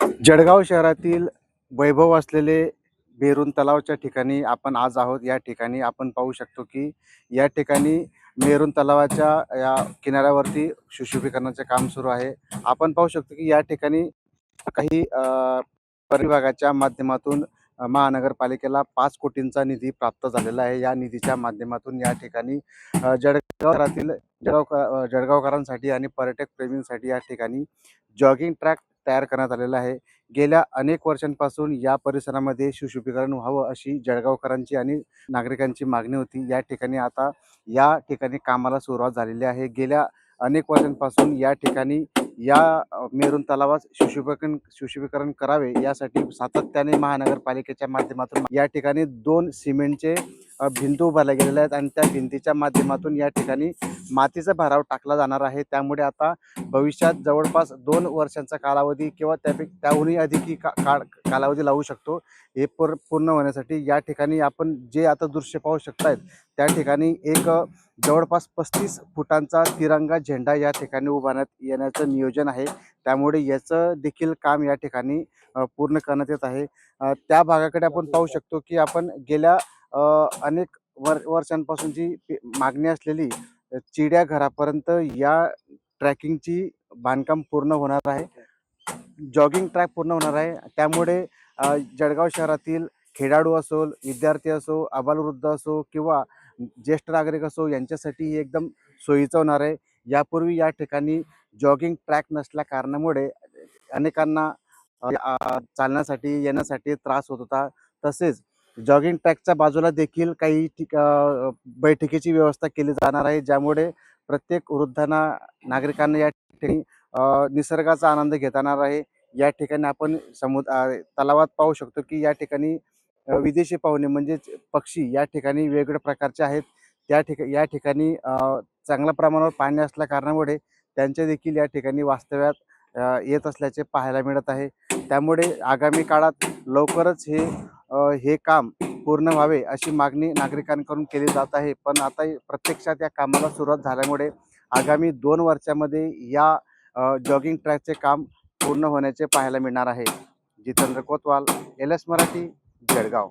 जळगाव शहरातील वैभव असलेले बेरून तलावाच्या ठिकाणी आपण आज आहोत. या ठिकाणी आपण पाहू शकतो की या ठिकाणी मेरून तलावाच्या या किनाऱ्यावरती सुशोभीकरणाचे काम सुरू आहे. आपण पाहू शकतो की या ठिकाणी काही परिविभागाच्या माध्यमातून महानगरपालिकेला 5 कोटींचा निधी प्राप्त झालेला आहे. या निधीच्या माध्यमातून या ठिकाणी जळगाव शहरातील जळगावकरांसाठी आणि पर्यटक प्रेमींसाठी या ठिकाणी जॉगिंग ट्रॅक तयार करण्यात आलेला आहे. गेल्या अनेक वर्षांपासून या परिसरामध्ये सुशोभीकरण व्हावं अशी जळगावकरांची आणि नागरिकांची मागणी होती. या ठिकाणी आता या ठिकाणी कामाला सुरुवात झालेली आहे. गेल्या अनेक वर्षांपासून या ठिकाणी या मेरून तलावात सुशोभीकरण करावे यासाठी सातत्याने महानगरपालिकेच्या माध्यमातून या ठिकाणी 2 सिमेंटचे भिंत उभारल्या गेलेल्या आहेत आणि त्या भिंतीच्या माध्यमातून या ठिकाणी मातीचा भराव टाकला जाणार आहे. त्यामुळे आता भविष्यात जवळपास 2 वर्षांचा कालावधी किंवा त्याहूनही अधिक कालावधी लागू शकतो. हे पूर्ण होण्यासाठी या ठिकाणी आपण जे आता दृश्य पाहू शकतायत त्या ठिकाणी एक जवळपास 35 फुटांचा तिरंगा झेंडा या ठिकाणी उभारण्यात येण्याचं नियोजन आहे. त्यामुळे याचं देखील काम या ठिकाणी पूर्ण करण्यात येत आहे. त्या भागाकडे आपण पाहू शकतो की आपण गेल्या अनेक वर्षांपासून जी मागणी असलेली चिडियाघरापर्यंत या ट्रॅकिंगची बांधकाम पूर्ण होणार आहे. जॉगिंग ट्रॅक पूर्ण होणार आहे. त्यामुळे जळगाव शहरातील खेळाडू असो, विद्यार्थी असो, आबालवृद्ध असो किंवा ज्येष्ठ नागरिक असो यांच्यासाठी हे एकदम सोयीचं होणार आहे. यापूर्वी या ठिकाणी जॉगिंग ट्रॅक नसल्या कारणामुळे अनेकांना चालण्यासाठी येण्यासाठी त्रास होत होता. तसेच जॉगिंग ट्रॅकच्या बाजूला देखील काही बैठकीची व्यवस्था केली जाणार आहे, ज्यामुळे प्रत्येक वृद्धांना नागरिकांना या ठिकाणी निसर्गाचा आनंद घेता येणार आहे. या ठिकाणी आपण तलावात पाहू शकतो की या ठिकाणी विदेशी पाहुणे म्हणजेच पक्षी या ठिकाणी वेगवेगळ्या प्रकारचे आहेत. या ठिकाणी चांगल्या प्रमाणावर पाणी असल्या कारणामुळे त्यांचे देखील या ठिकाणी वास्तव्यात येत असल्याचे पाहायला मिळत आहे. त्यामुळे आगामी काळात लवकरच हे काम पूर्ण व्हावे अशी मागणी नागरिकांकडून केली जात आहे. पण आता प्रत्यक्षात या कामाला सुरुवात झाल्यामुळे आगामी 2 वर्षामध्ये या जॉगिंग ट्रॅकचे काम पूर्ण होण्याचे पाहायला मिळणार आहे. जितेंद्र कोतवाल, LS मराठी, जळगाव.